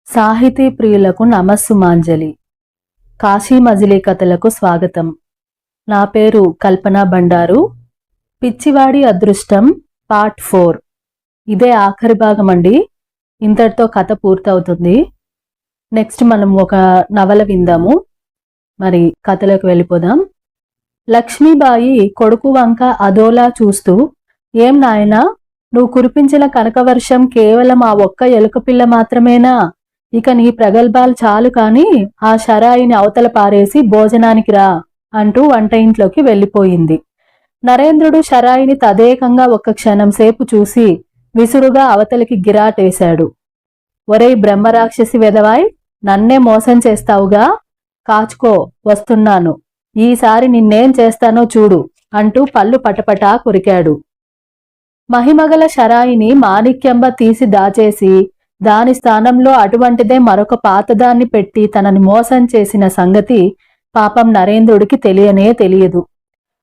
సాహితీ ప్రియులకు నమస్సుమాంజలి. కాశీ మజిలీ కథలకు స్వాగతం. నా పేరు కల్పన బండారు. పిచ్చివాడి అదృష్టం పార్ట్ 4. ఇదే ఆఖరి భాగం అండి. ఇంతటితో కథ పూర్తవుతుంది. నెక్స్ట్ మనం ఒక నవల విందాము. మరి కథలోకి వెళ్ళిపోదాం. లక్ష్మీబాయి కొడుకు వంక అదోలా చూస్తూ, ఏం నాయనా, నువ్వు కురిపించిన కనకవర్షం కేవలం ఆ ఒక్క ఎలుక పిల్ల మాత్రమేనా? ఇక నీ ప్రగల్భాలు చాలు కాని ఆ షరాయిని అవతల పారేసి భోజనానికి రా అంటూ వంట ఇంట్లోకి వెళ్ళిపోయింది. నరేంద్రుడు షరాయిని తదేకంగా ఒక్క క్షణం సేపు చూసి విసురుగా అవతలికి గిరాటేశాడు. ఒరేయ్ బ్రహ్మరాక్షసి వెదవాయ్, నన్నే మోసం చేస్తావుగా? కాచుకో, వస్తున్నాను. ఈసారి నిన్నేం చేస్తానో చూడు అంటూ పళ్ళు పటపటా కొరికాడు. మహిమగల షరాయిని మాణిక్యంబ తీసి దాచేసి దాని స్థానంలో అటువంటిదే మరొక పాతదాన్ని పెట్టి తనని మోసం చేసిన సంగతి పాపం నరేంద్రుడికి తెలియనే తెలియదు.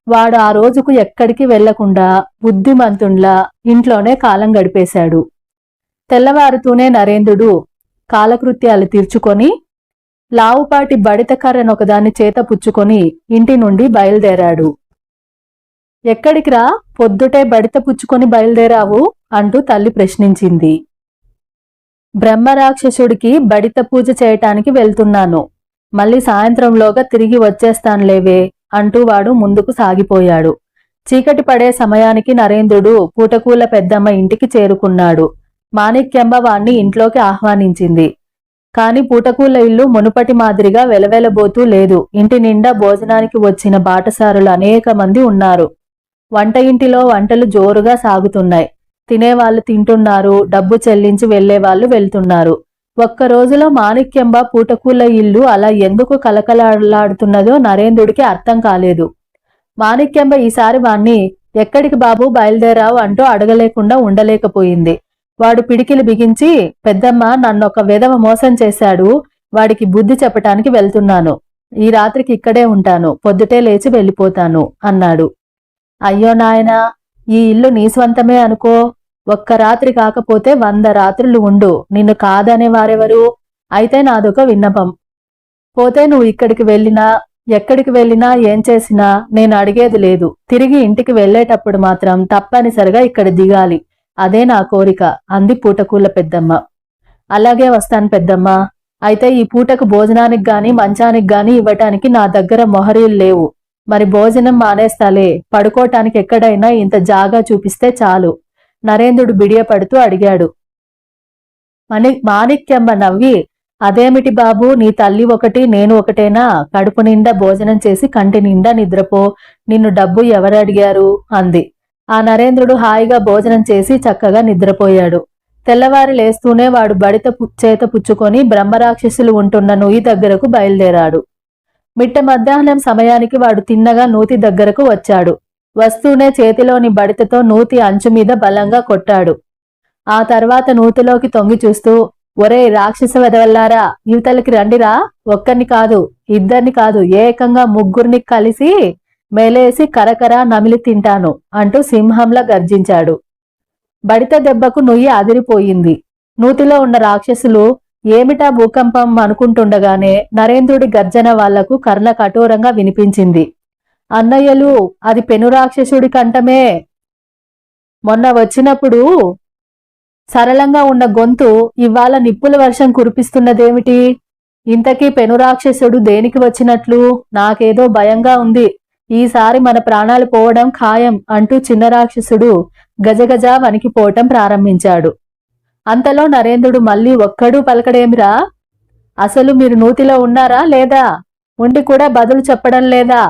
వాడు ఆ రోజుకు ఎక్కడికి వెళ్లకుండా బుద్ధిమంతుండ్లా ఇంట్లోనే కాలం గడిపేశాడు. తెల్లవారుతూనే నరేంద్రుడు కాలకృత్యాలు తీర్చుకొని లావుపాటి బడితకర్రనొకదాన్ని చేత పుచ్చుకొని ఇంటి నుండి బయలుదేరాడు. ఎక్కడికిరా, పొద్దుటే బడిత పుచ్చుకొని బయలుదేరావు అంటూ తల్లి ప్రశ్నించింది. బ్రహ్మరాక్షసుడికి బడిత పూజ చేయటానికి వెళ్తున్నాను. మళ్ళీ సాయంత్రంలోగా తిరిగి వచ్చేస్తానులేవే అంటూ వాడు ముందుకు సాగిపోయాడు. చీకటి పడే సమయానికి నరేంద్రుడు పూటకూల పెద్దమ్మ ఇంటికి చేరుకున్నాడు. మాణిక్యంబ వాణ్ణి ఇంట్లోకి ఆహ్వానించింది. కాని పూటకూల ఇల్లు మునుపటి మాదిరిగా వెలవెలబోతూ లేదు. ఇంటి నిండా భోజనానికి వచ్చిన బాటసారులు అనేక మంది ఉన్నారు. వంట ఇంటిలో వంటలు జోరుగా సాగుతున్నాయి. తినేవాళ్లు తింటున్నారు, డబ్బు చెల్లించి వెళ్లేవాళ్లు వెళ్తున్నారు. ఒక్క రోజులో మాణిక్యంబ పూటకూల ఇల్లు అలా ఎందుకు కలకలాడుతున్నదో నరేంద్రుడికి అర్థం కాలేదు. మాణిక్యంబ ఈసారి వాణ్ణి ఎక్కడికి బాబు బయలుదేరావు అంటూ అడగలేకుండా ఉండలేకపోయింది. వాడు పిడికిలు బిగించి, పెద్దమ్మ నన్నొక వెధవ మోసం చేశాడు, వాడికి బుద్ధి చెప్పటానికి వెళ్తున్నాను. ఈ రాత్రికి ఇక్కడే ఉంటాను, పొద్దుటే లేచి వెళ్ళిపోతాను అన్నాడు. అయ్యో నాయనా, ఈ ఇల్లు నీ స్వంతమే అనుకో. ఒక్క రాత్రి కాకపోతే 100 రాత్రులు ఉండు, నిన్ను కాదనే వారెవరు? అయితే నాదొక విన్నపం. పోతే నువ్వు ఇక్కడికి వెళ్ళినా ఎక్కడికి వెళ్ళినా ఏం చేసినా నేను అడిగేది లేదు. తిరిగి ఇంటికి వెళ్లేటప్పుడు మాత్రం తప్పనిసరిగా ఇక్కడ దిగాలి. అదే నా కోరిక అంది పూటకూల పెద్దమ్మ. అలాగే వస్తాను పెద్దమ్మ. అయితే ఈ పూటకు భోజనానికి గాని మంచానికి గాని ఇవ్వటానికి నా దగ్గర మొహరీలు లేవు. మరి భోజనం మానేస్తాలే, పడుకోటానికి ఎక్కడైనా ఇంత జాగా చూపిస్తే చాలు నరేంద్రుడు బిడియపడుతూ అడిగాడు. మాణిక్యంబ నవ్వి, అదేమిటి బాబు, నీ తల్లి ఒకటి నేను ఒకటేనా? కడుపు నిండా భోజనం చేసి కంటి నిండా నిద్రపో, నిన్ను డబ్బు ఎవరు అడిగారు అంది. ఆ నరేంద్రుడు హాయిగా భోజనం చేసి చక్కగా నిద్రపోయాడు. తెల్లవారి లేస్తూనే వాడు బడిత చేత పుచ్చుకొని బ్రహ్మరాక్షసులు ఉంటున్న నుయ్యి దగ్గరకు బయలుదేరాడు. మిట్ట మధ్యాహ్నం సమయానికి వాడు తిన్నగా నూతి దగ్గరకు వచ్చాడు. వస్తూనే చేతిలోని బడితతో నూతి అంచు మీద బలంగా కొట్టాడు. ఆ తర్వాత నూతిలోకి తొంగి చూస్తూ, ఒరే రాక్షస వెదవల్లారా, యువతలకి రండిరా, ఒక్కరిని కాదు, ఇద్దరిని కాదు, ఏకంగా 3 కలిసి మేలేసి కరకరా నమిలి తింటాను అంటూ సింహంలా గర్జించాడు. బడిత దెబ్బకు నుయ్యి అదిరిపోయింది. నూతిలో ఉన్న రాక్షసులు ఏమిటా భూకంపం అనుకుంటుండగానే నరేంద్రుడి గర్జన వాళ్లకు కర్ణ కఠోరంగా వినిపించింది. అన్నయ్యలు, అది పెనురాక్షసుడి కంఠమే. మొన్న వచ్చినప్పుడు సరళంగా ఉన్న గొంతు ఇవాళ నిప్పుల వర్షం కురిపిస్తున్నదేమిటి? ఇంతకీ పెనురాక్షసుడు దేనికి వచ్చినట్లు? నాకేదో భయంగా ఉంది. ఈసారి మన ప్రాణాలు పోవడం ఖాయం అంటూ చిన్న రాక్షసుడు గజగజ వణికిపోవటం ప్రారంభించాడు. అంతలో నరేంద్రుడు మళ్ళీ ఒక్కడూ పలకడేమిరా? అసలు మీరు నూతిలో ఉన్నారా లేదా? ఉండి కూడా బదులు చెప్పడం లేదా?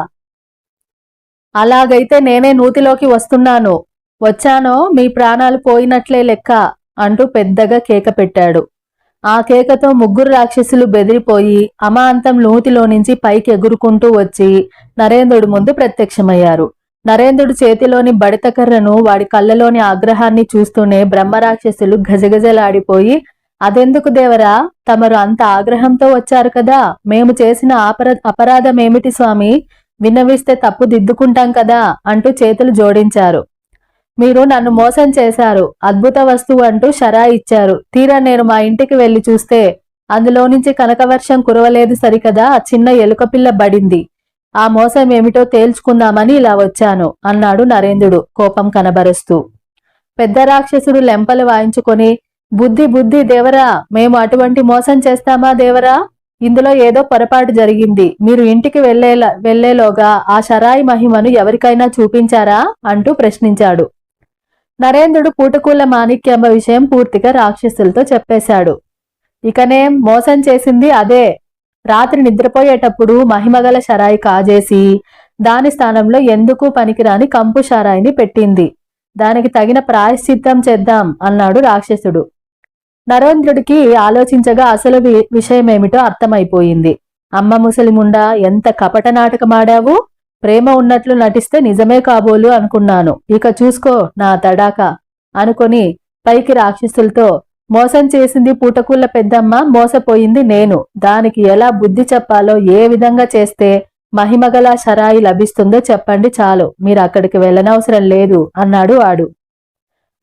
అలాగైతే నేనే నూతిలోకి వస్తున్నాను. వచ్చానో మీ ప్రాణాలు పోయినట్లే లెక్క అంటూ పెద్దగా కేక పెట్టాడు. ఆ కేకతో 3 రాక్షసులు బెదిరిపోయి అమాంతం నూతిలో నుంచి పైకి ఎగురుకుంటూ వచ్చి నరేంద్రుడి ముందు ప్రత్యక్షమయ్యారు. నరేంద్రుడి చేతిలోని బడితకర్రను వాడి కళ్ళలోని ఆగ్రహాన్ని చూస్తూనే బ్రహ్మరాక్షసులు గజగజలాడిపోయి, అదెందుకు దేవరా, తమరు అంత ఆగ్రహంతో వచ్చారు కదా, మేము చేసిన అపరాధమేమిటి స్వామి, విన్నవిస్తే తప్పు దిద్దుకుంటాం కదా అంటూ చేతులు జోడించారు. మీరు నన్ను మోసం చేశారు, అద్భుత వస్తువు అంటూ షరా ఇచ్చారు. తీరా నేను మా ఇంటికి వెళ్లి చూస్తే అందులో నుంచి కనకవర్షం కురవలేదు సరికదా, చిన్న ఎలుకపిల్ల బడింది. ఆ మోసం ఏమిటో తేల్చుకుందామని ఇలా వచ్చాను అన్నాడు నరేంద్రుడు కోపం కనబరుస్తూ. పెద్ద రాక్షసుడు లెంపలు వాయించుకొని, బుద్ధి బుద్ధి దేవరా, మేము అటువంటి మోసం చేస్తామా దేవరా? ఇందులో ఏదో పొరపాటు జరిగింది. మీరు ఇంటికి వెళ్లేలోగా ఆ షరాయి మహిమను ఎవరికైనా చూపించారా అంటూ ప్రశ్నించాడు. నరేంద్రుడు పూటకూళ్ళ మాణిక్యాంబ విషయం పూర్తిగా రాక్షసులతో చెప్పేశాడు. ఇకనేం మోసం చేసింది అదే. రాత్రి నిద్రపోయేటప్పుడు మహిమగల షరాయి కాజేసి దాని స్థానంలో ఎందుకు పనికిరాని కంపు షరాయిని పెట్టింది. దానికి తగిన ప్రాయశ్చిత్తం చేద్దాం అన్నాడు రాక్షసుడు. నరేంద్రుడికి ఆలోచించగా అసలు విషయమేమిటో అర్థమైపోయింది. అమ్మ ముసలిముండా, ఎంత కపట నాటకమాడావు! ప్రేమ ఉన్నట్లు నటిస్తే నిజమే కాబోలు అనుకున్నాను. ఇక చూసుకో నా తడాక అనుకొని పైకి రాక్షసులతో, మోసం చేసింది పూటకూళ్ళ పెద్దమ్మ, మోసపోయింది నేను. దానికి ఎలా బుద్ధి చెప్పాలో, ఏ విధంగా చేస్తే మహిమగల షరాయి లభిస్తుందో చెప్పండి చాలు, మీరు అక్కడికి వెళ్ళనవసరం లేదు అన్నాడు వాడు.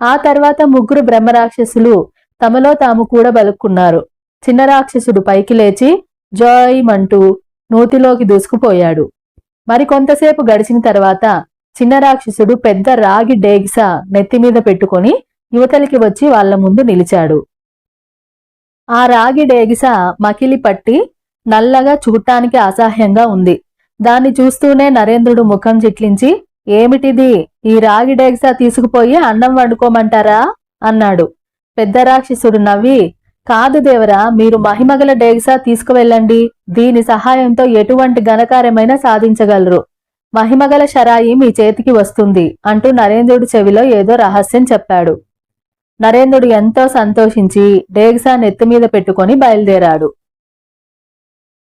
ఆ తర్వాత ముగ్గురు బ్రహ్మరాక్షసులు తమలో తాము కూడా బలుక్కున్నారు. చిన్న రాక్షసుడు పైకి లేచి జోయమంటూ నూతిలోకి దూసుకుపోయాడు. మరికొంతసేపు గడిచిన తర్వాత చిన్న రాక్షసుడు పెద్ద రాగి డేగిస నెత్తిమీద పెట్టుకుని యువతలికి వచ్చి వాళ్ల ముందు నిలిచాడు. ఆ రాగి డేగిస మకిలి పట్టి నల్లగా చూడటానికి అసహ్యంగా ఉంది. దాన్ని చూస్తూనే నరేంద్రుడు ముఖం చిట్లించి, ఏమిటిది? ఈ రాగి డేగిస తీసుకుపోయి అన్నం వండుకోమంటారా అన్నాడు. పెద్ద రాక్షసుడు నవ్వి, కాదు దేవరా, మీరు మహిమగల డేగిస తీసుకువెళ్ళండి. దీని సహాయంతో ఎటువంటి ఘనకార్యమైనా సాధించగలరు. మహిమగల షరాయి మీ చేతికి వస్తుంది అంటూ నరేంద్రుడి చెవిలో ఏదో రహస్యం చెప్పాడు. నరేంద్రుడు ఎంతో సంతోషించి డేగిసా నెత్తిమీద పెట్టుకుని బయలుదేరాడు.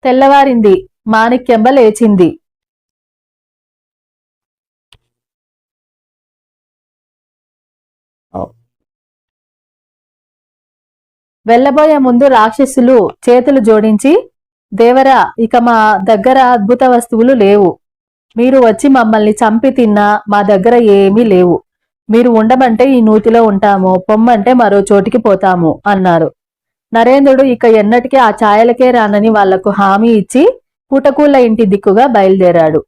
తెల్లవారింది. మాణిక్యంబ లేచింది. వెళ్లబోయే ముందు రాక్షసులు చేతులు జోడించి, దేవరా, ఇక మా దగ్గర అద్భుత వస్తువులు లేవు. మీరు వచ్చి మమ్మల్ని చంపి తిన్నా మా దగ్గర ఏమీ లేవు. మీరు ఉండమంటే ఈ నూతిలో ఉంటాము, పొమ్మంటే మరో చోటికి పోతాము అన్నారు. నరేంద్రుడు ఇక ఎన్నటికీ ఆ ఛాయలకే రానని వాళ్లకు హామీ ఇచ్చి పూటకూళ్ళ ఇంటి దిక్కుగా బయలుదేరాడు.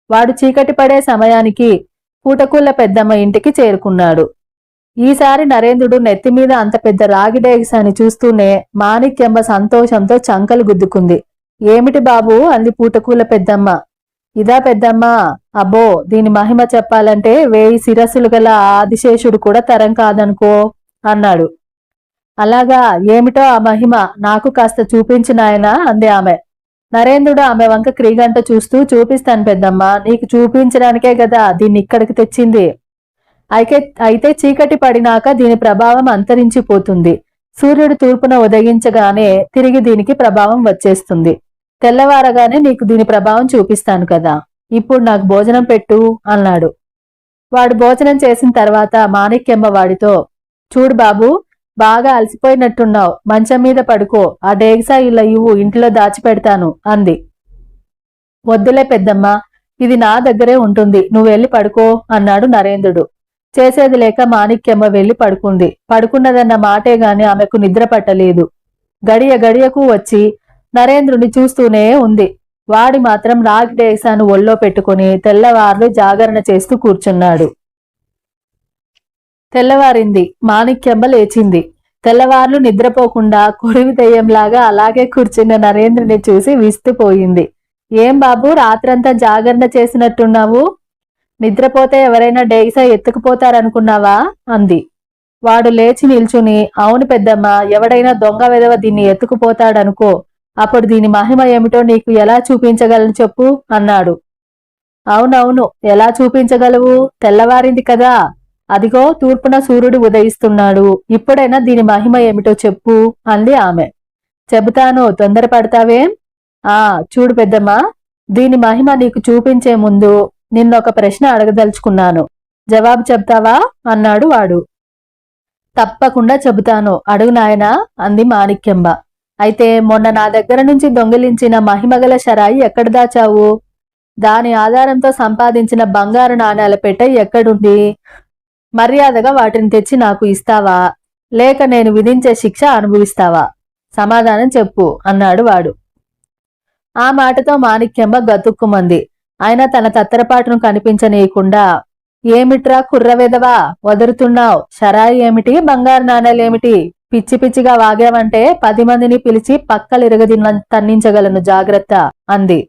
వాడు చీకటి పడే సమయానికి పూటకూళ్ళ పెద్దమ్మ ఇంటికి చేరుకున్నాడు. ఈసారి నరేంద్రుడు నెత్తిమీద అంత పెద్ద రాగి డేగిసాని చూస్తూనే మాణిక్యంబ సంతోషంతో చంకలు గుద్దుకుంది. ఏమిటి బాబు అంది పూటకూళ్ళ పెద్దమ్మ. ఇదా పెద్దమ్మ? అబ్బో, దీని మహిమ చెప్పాలంటే 1000 శిరస్సులు గల ఆదిశేషుడు కూడా తరం కాదనుకో అన్నాడు. అలాగా, ఏమిటో ఆ మహిమ? నాకు కాస్త చూపించినాయనా అంది ఆమె. నరేంద్రుడు ఆమె వంక క్రీగంట చూస్తూ, చూపిస్తాను పెద్దమ్మ, నీకు చూపించడానికే గదా దీన్ని ఇక్కడికి తెచ్చింది. అయితే చీకటి పడినాక దీని ప్రభావం అంతరించిపోతుంది. సూర్యుడు తూర్పున ఉదయించగానే తిరిగి దీనికి ప్రభావం వచ్చేస్తుంది. తెల్లవారగానే నీకు దీని ప్రభావం చూపిస్తాను కదా. ఇప్పుడు నాకు భోజనం పెట్టు అన్నాడు. వాడు భోజనం చేసిన తర్వాత మాణిక్యమ్మ వాడితో, చూడు బాబు, బాగా అలసిపోయినట్టున్నావు, మంచం మీద పడుకో, ఆ డేగిసా ఇలా ఇవ్వు, ఇంట్లో దాచిపెడతాను అంది. వద్దులే పెద్దమ్మ, ఇది నా దగ్గరే ఉంటుంది, నువ్వెళ్ళి పడుకో అన్నాడు నరేంద్రుడు. చేసేది లేక మాణిక్యమ్మ వెళ్లి పడుకుంది. పడుకున్నదన్న మాటే గాని ఆమెకు నిద్ర పట్టలేదు. గడియ గడియకు వచ్చి నరేంద్రుని చూస్తూనే ఉంది. వాడి మాత్రం రాగి డేగిసాను ఒళ్ళో పెట్టుకుని తెల్లవార్లు జాగరణ చేస్తూ కూర్చున్నాడు. తెల్లవారింది. మాణిక్యంబ లేచింది. తెల్లవార్లు నిద్రపోకుండా కొరివి దెయ్యంలాగా అలాగే కూర్చున్న నరేంద్రుని చూసి విస్తుపోయింది. ఏం బాబు, రాత్రంతా జాగరణ చేసినట్టున్నావు? నిద్రపోతే ఎవరైనా డేగిసా ఎత్తుకుపోతారనుకున్నావా అంది. వాడు లేచి నిల్చుని, అవును పెద్దమ్మ, ఎవడైనా దొంగ వెధవ దీన్ని ఎత్తుకుపోతాడనుకో, అప్పుడు దీని మహిమ ఏమిటో నీకు ఎలా చూపించగలను చెప్పు అన్నాడు. అవునవును, ఎలా చూపించగలవు? తెల్లవారింది కదా, అదిగో తూర్పున సూర్యుడు ఉదయిస్తున్నాడు, ఇప్పుడైనా దీని మహిమ ఏమిటో చెప్పు అంది ఆమె. చెబుతాను, తొందరపడతావేం? చూడు పెద్దమ్మ, దీని మహిమ నీకు చూపించే ముందు నిన్నొక ప్రశ్న అడగదలుచుకున్నాను, జవాబు చెప్తావా అన్నాడు వాడు. తప్పకుండా చెబుతాను, అడుగు నాయనా అంది మాణిక్యంబ. అయితే మొన్న నా దగ్గర నుంచి దొంగిలించిన మహిమగల షరాయి ఎక్కడ దాచావు? దాని ఆధారంతో సంపాదించిన బంగారు నాణేల పెట్టె ఎక్కడుంది? మర్యాదగా వాటిని తెచ్చి నాకు ఇస్తావా, లేక నేను విధించే శిక్ష అనుభవిస్తావా? సమాధానం చెప్పు అన్నాడు వాడు. ఆ మాటతో మాణిక్యంబ గతుక్కుమంది. అయినా తన తత్తరపాటును కనిపించనీయకుండా, ఏమిట్రా కుర్రవెదవా, వదురుతున్నావు? షరాయి ఏమిటి, బంగారు నాణేలేమిటి? పిచ్చి పిచ్చిగా వాగావంటే 10 మందిని పిలిచి పక్కలిరగది తన్నించగలను, జాగ్రత్త అంది.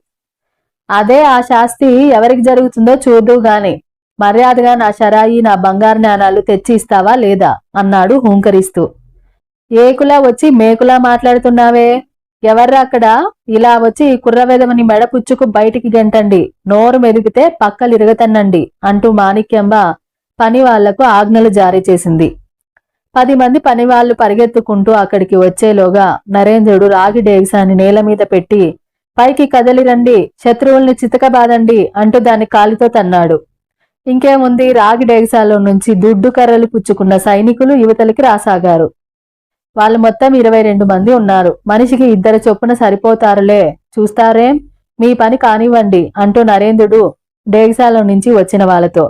అదే ఆ శాస్తి ఎవరికి జరుగుతుందో చూద్దు గాని మర్యాదగా నా షరాయి, నా బంగారు నాణాలు తెచ్చి ఇస్తావా లేదా అన్నాడు హూంకరిస్తూ. ఏకులా వచ్చి మేకులా మాట్లాడుతున్నావే? ఎవర్రా అక్కడ? ఇలా వచ్చి ఈ కుర్రవెదవని మెడ పుచ్చుకు బయటికి గెంటండి, నోరు మెదిపితే పక్కలిరగతన్నండి అంటూ మాణిక్యంబ పని వాళ్లకు ఆజ్ఞలు జారీ చేసింది. 10 మంది పనివాళ్లు పరిగెత్తుకుంటూ అక్కడికి వచ్చేలోగా నరేంద్రుడు రాగి డేగిసాన్ని నేలమీద పెట్టి, పైకి కదలిరండి, శత్రువుల్ని చితకబాదండి అంటూ దాన్ని కాలితో తన్నాడు. ఇంకేముంది, రాగి డేగిసాలో నుంచి దుడ్డు కర్రలు పుచ్చుకున్న సైనికులు యువతలకి రాసాగారు. వాళ్ళు మొత్తం 22 మంది ఉన్నారు. మనిషికి 2 చొప్పున సరిపోతారులే, చూస్తారేం, మీ పని కానివ్వండి అంటూ నరేంద్రుడు డేగిసాలో నుంచి వచ్చిన వాళ్ళతో.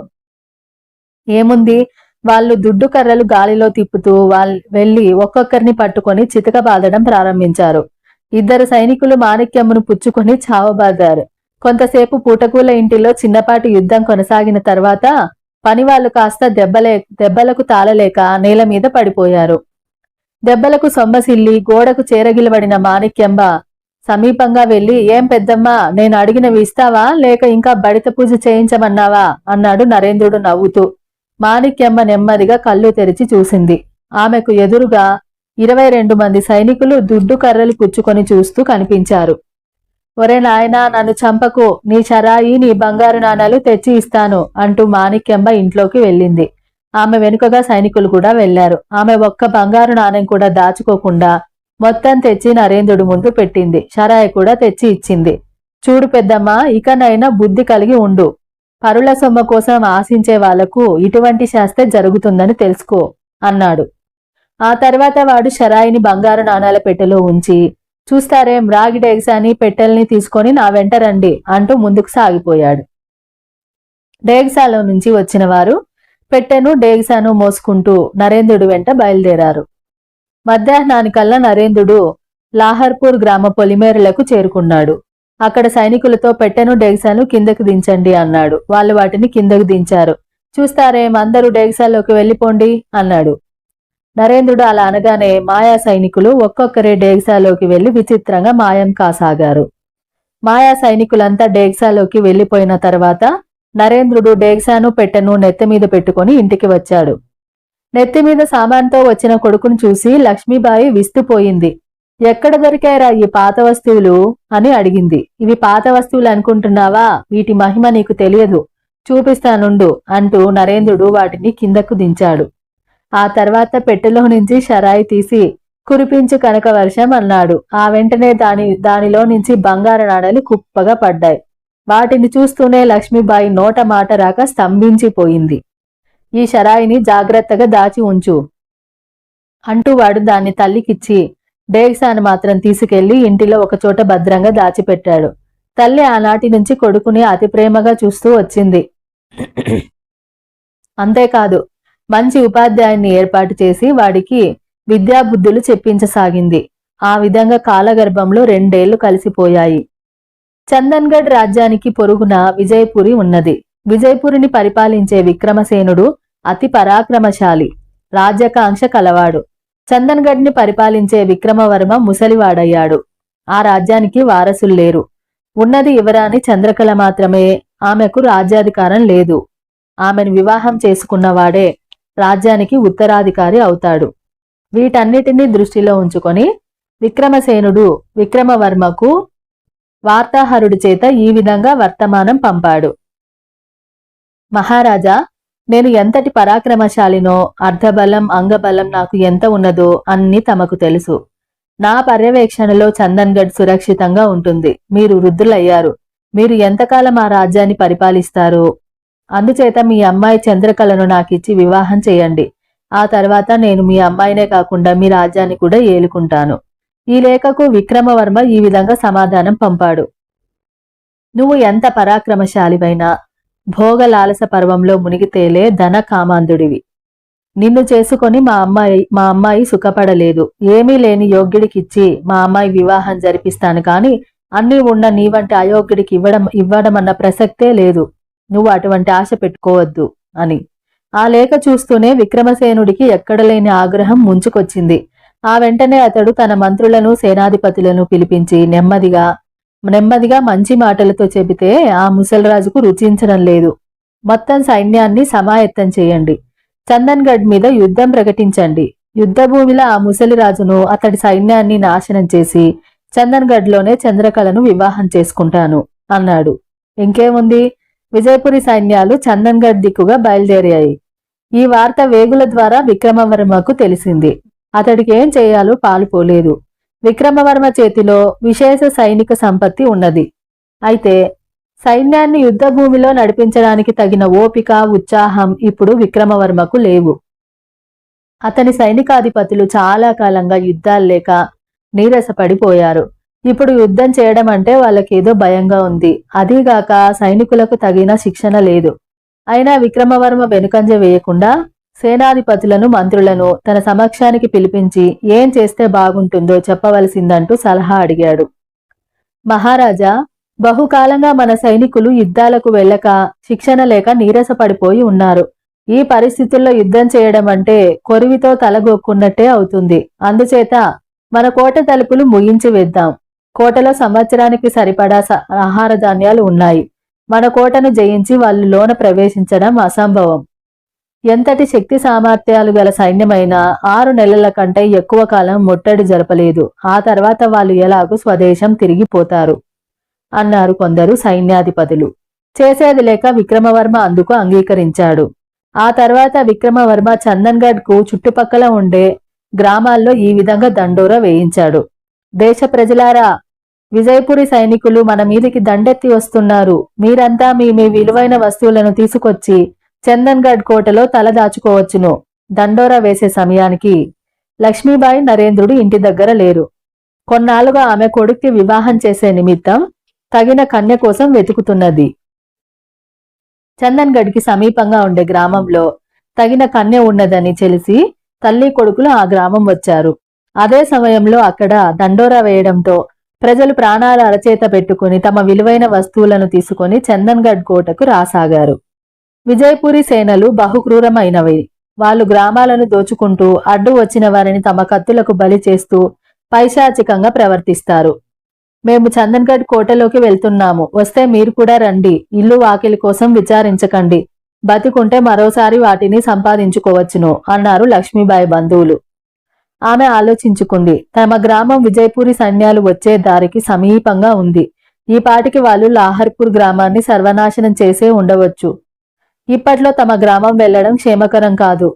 ఏముంది, వాళ్ళు దుడ్డు కర్రలు గాలిలో తిప్పుతూ వెళ్లి ఒక్కొక్కరిని పట్టుకొని చితక బాదడం ప్రారంభించారు. 2 సైనికులు మాణిక్యమును పుచ్చుకొని చావబాదారు. కొంతసేపు పూటకూల ఇంటిలో చిన్నపాటి యుద్ధం కొనసాగిన తర్వాత పనివాళ్లు కాస్త దెబ్బలకు తాళలేక నేల మీద పడిపోయారు. దెబ్బలకు సొమ్మసిల్లి గోడకు చేరగిలబడిన మాణిక్యంబ సమీపంగా వెళ్లి, ఏం పెద్దమ్మా, నేను అడిగినవి ఇస్తావా లేక ఇంకా బడిత పూజ చేయించమన్నావా అన్నాడు నరేంద్రుడు నవ్వుతూ. మాణిక్యంబ నెమ్మదిగా కళ్ళు తెరిచి చూసింది. ఆమెకు ఎదురుగా 22 మంది సైనికులు దుడ్డు కర్రలు పుచ్చుకొని చూస్తూ కనిపించారు. ఒరే నాయనా, నన్ను చంపకు, నీ షరాయి, నీ బంగారు నాణాలు తెచ్చి ఇస్తాను అంటూ మాణిక్యంబ ఇంట్లోకి వెళ్ళింది. ఆమె వెనుకగా సైనికులు కూడా వెళ్లారు. ఆమె ఒక్క బంగారు నాణెం కూడా దాచుకోకుండా మొత్తం తెచ్చి నరేంద్రుడి ముందు పెట్టింది. షరాయి కూడా తెచ్చి ఇచ్చింది. చూడు పెద్దమ్మా, ఇకనైనా బుద్ధి కలిగి ఉండు. పరుల సొమ్మ కోసం ఆశించే వాళ్లకు ఇటువంటి శాస్త్రే జరుగుతుందని తెలుసుకో అన్నాడు. ఆ తర్వాత వాడు షరాయిని బంగారు నాణాల పెట్టెలో ఉంచి, చూస్తారేం, రాగి డేగిసాని పెట్టెల్ని తీసుకొని నా వెంట రండి అంటూ ముందుకు సాగిపోయాడు. డేగిసాలో నుంచి వచ్చిన వారు పెట్టెను డేగిసాను మోసుకుంటూ నరేంద్రుడి వెంట బయలుదేరారు. మధ్యాహ్నానికల్లా నరేంద్రుడు లాహర్పూర్ గ్రామ పొలిమేరలకు చేరుకున్నాడు. అక్కడ సైనికులతో పెట్టెను డేగిసాను కిందకు దించండి అన్నాడు. వాళ్ళు వాటిని కిందకు దించారు. చూస్తారేం, అందరూ డేగిసాలోకి వెళ్లిపోండి అన్నాడు. నరేంద్రుడు అలా అనగానే మాయా సైనికులు ఒక్కొక్కరే డేగిసాలోకి వెళ్లి విచిత్రంగా మాయం కాసాగారు. మాయా సైనికులంతా డేగిసాలోకి వెళ్లిపోయిన తర్వాత నరేంద్రుడు డేగిసాను పెట్టెను నెత్తిమీద పెట్టుకుని ఇంటికి వచ్చాడు. నెత్తిమీద సామాన్తో వచ్చిన కొడుకును చూసి లక్ష్మీబాయి విస్తుపోయింది. ఎక్కడ దొరికాయరా ఈ పాత వస్తువులు అని అడిగింది. ఇవి పాత వస్తువులు అనుకుంటున్నావా? వీటి మహిమ నీకు తెలియదు, చూపిస్తానుండు అంటూ నరేంద్రుడు వాటిని కిందకు దించాడు. ఆ తర్వాత పెట్టెలో నుంచి షరాయి తీసి కురిపించు కనక వర్షం అన్నాడు. ఆ వెంటనే దానిలో నుంచి బంగారు నాణాలు కుప్పగా పడ్డాయి. వాటిని చూస్తూనే లక్ష్మీబాయి నోట మాట రాక స్తంభించిపోయింది. ఈ షరాయిని జాగ్రత్తగా దాచి ఉంచు అంటూ వాడు దాన్ని తల్లికిచ్చి డేగిసాను మాత్రం తీసుకెళ్లి ఇంటిలో ఒకచోట భద్రంగా దాచిపెట్టాడు. తల్లి ఆనాటి నుంచి కొడుకుని అతి ప్రేమగా చూస్తూ వచ్చింది. అంతేకాదు, మంచి ఉపాధ్యాయుని ఏర్పాటు చేసి వాడికి విద్యాబుద్ధులు చెప్పించసాగింది. ఆ విధంగా కాలగర్భంలో 2 ఏళ్లు కలిసిపోయాయి. చందన్గఢ్ రాజ్యానికి పొరుగున విజయపురి ఉన్నది. విజయపురిని పరిపాలించే విక్రమసేనుడు అతి పరాక్రమశాలి, రాజ్యకాంక్ష కలవాడు. చందన్గఢ్ని పరిపాలించే విక్రమవర్మ ముసలివాడయ్యాడు. ఆ రాజ్యానికి వారసుల్లేరు. ఉన్నది యువరాణి చంద్రకళ మాత్రమే. ఆమెకు రాజ్యాధికారం లేదు. ఆమెను వివాహం చేసుకున్నవాడే రాజ్యానికి ఉత్తరాధికారి అవుతాడు. వీటన్నిటినీ దృష్టిలో ఉంచుకొని విక్రమసేనుడు విక్రమవర్మకు వార్తాహరుడి చేత ఈ విధంగా వర్తమానం పంపాడు. మహారాజా, నేను ఎంతటి పరాక్రమశాలినో, అర్ధబలం అంగబలం నాకు ఎంత ఉన్నదో అన్ని తమకు తెలుసు. నా పర్యవేక్షణలో చందన్గఢ్ సురక్షితంగా ఉంటుంది. మీరు వృద్ధులయ్యారు. మీరు ఎంతకాలం ఆ రాజ్యాన్ని పరిపాలిస్తారు? అందుచేత మీ అమ్మాయి చంద్రకళను నాకిచ్చి వివాహం చేయండి. ఆ తర్వాత నేను మీ అమ్మాయినే కాకుండా మీ రాజ్యాన్ని కూడా ఏలుకుంటాను. ఈ లేఖకు విక్రమవర్మ ఈ విధంగా సమాధానం పంపాడు. నువ్వు ఎంత పరాక్రమశాలివైనా భోగలాలస పర్వంలో మునిగితేలే ధన కామాంధుడివి. నిన్ను చేసుకొని మా అమ్మాయి సుఖపడలేదు. ఏమీ లేని యోగ్యుడికిచ్చి మా అమ్మాయి వివాహం జరిపిస్తాను కాని అన్నీ ఉన్న నీ వంటి అయోగ్యుడికి ఇవ్వడమన్న ప్రసక్తే లేదు. నువ్వు అటువంటి ఆశ పెట్టుకోవద్దు అని. ఆ లేఖ చూస్తూనే విక్రమసేనుడికి ఎక్కడలేని ఆగ్రహం ముంచుకొచ్చింది. ఆ వెంటనే అతడు తన మంత్రులను సేనాధిపతులను పిలిపించి నెమ్మదిగా మంచి మాటలతో చెబితే ఆ ముసలిరాజుకు రుచించడం లేదు. మొత్తం సైన్యాన్ని సమాయత్తం చేయండి. చందన్గఢ్ మీద యుద్ధం ప్రకటించండి. యుద్ధభూమిలో ఆ ముసలిరాజును అతడి సైన్యాన్ని నాశనం చేసి చందన్గఢ్లోనే చంద్రకళను వివాహం చేసుకుంటాను అన్నాడు. ఇంకేముంది, విజయపురి సైన్యాలు చందన్గఢ్ దిక్కుగా బయలుదేరాయి. ఈ వార్త వేగుల ద్వారా విక్రమవర్మకు తెలిసింది. అతడికి ఏం చేయాలో పాలుపోలేదు. విక్రమవర్మ చేతిలో విశేష సైనిక సంపత్తి ఉన్నది. అయితే సైన్యాన్ని యుద్ధభూమిలో నడిపించడానికి తగిన ఓపిక, ఉత్సాహం ఇప్పుడు విక్రమవర్మకు లేవు. అతని సైనికాధిపతులు చాలా కాలంగా యుద్ధాలు లేక నీరసపడిపోయారు. ఇప్పుడు యుద్ధం చేయడం అంటే వాళ్ళకేదో భయంగా ఉంది. అదీగాక సైనికులకు తగిన శిక్షణ లేదు. అయినా విక్రమవర్మ వెనుకంజ వేయకుండా సేనాధిపతులను, మంత్రులను తన సమక్షానికి పిలిపించి ఏం చేస్తే బాగుంటుందో చెప్పవలసిందంటూ సలహా అడిగాడు. మహారాజా, బహుకాలంగా మన సైనికులు యుద్ధాలకు వెళ్ళక శిక్షణ లేక నీరసపడిపోయి ఉన్నారు. ఈ పరిస్థితుల్లో యుద్ధం చేయడం అంటే కొరివితో తలగొక్కున్నట్టే అవుతుంది. అందుచేత మన కోట తలుపులు ముగించి వేద్దాం. కోటలో సంవత్సరానికి సరిపడా ఆహార ధాన్యాలు ఉన్నాయి. మన కోటను జయించి వాళ్ళు లోన ప్రవేశించడం అసంభవం. ఎంతటి శక్తి సామర్థ్యాలు గల సైన్యమైనా 6 నెలల కంటే ఎక్కువ కాలం ముట్టడి జరపలేదు. ఆ తర్వాత వాళ్ళు ఎలాగూ స్వదేశం తిరిగిపోతారు అన్నారు కొందరు సైన్యాధిపతులు. చేసేది లేక విక్రమవర్మ అందుకు అంగీకరించాడు. ఆ తర్వాత విక్రమవర్మ చందన్గఢ్ కు చుట్టుపక్కల ఉండే గ్రామాల్లో ఈ విధంగా దండోరా వేయించాడు. దేశ ప్రజలారా, విజయపురి సైనికులు మన మీదికి దండెత్తి వస్తున్నారు. మీరంతా మీ విలువైన వస్తువులను తీసుకొచ్చి చందన్గఢ్ కోటలో తలదాచుకోవచ్చును. దండోరా వేసే సమయానికి లక్ష్మీబాయి నరేంద్రుడు ఇంటి దగ్గర లేరు. కొన్నాళ్లుగా ఆమె కొడుక్కి వివాహం చేసే నిమిత్తం తగిన కన్య కోసం వెతుకుతున్నది. చందన్గఢ్కి సమీపంగా ఉండే గ్రామంలో తగిన కన్య ఉన్నదని తెలిసి తల్లి కొడుకులు ఆ గ్రామం వచ్చారు. అదే సమయంలో అక్కడ దండోరా వేయడంతో ప్రజలు ప్రాణాలు అరచేత పెట్టుకుని తమ విలువైన వస్తువులను తీసుకుని చందన్గఢ్ కోటకు రాసాగారు. విజయపురి సేనలు బహుక్రూరమైనవి. వాళ్ళు గ్రామాలను దోచుకుంటూ అడ్డు వచ్చిన వారిని తమ కత్తులకు బలి చేస్తూ పైశాచికంగా ప్రవర్తిస్తారు. మేము చందన్గఢ్ కోటలోకి వెళ్తున్నాము. వస్తే మీరు కూడా రండి. ఇల్లు వాకిలి కోసం విచారించకండి. బతికుంటే మరోసారి వాటిని సంపాదించుకోవచ్చును అన్నారు లక్ష్మీబాయి బంధువులు. ఆమె ఆలోచించుకుంది. తమ గ్రామం విజయపురి సైన్యాలు వచ్చే దారికి సమీపంగా ఉంది. ఈ పాటికి వాళ్ళు లాహర్పూర్ గ్రామాన్ని సర్వనాశనం చేసే ఉండవచ్చు. ఇప్పట్లో తమ గ్రామం వెళ్లడం క్షేమకరం కాదు.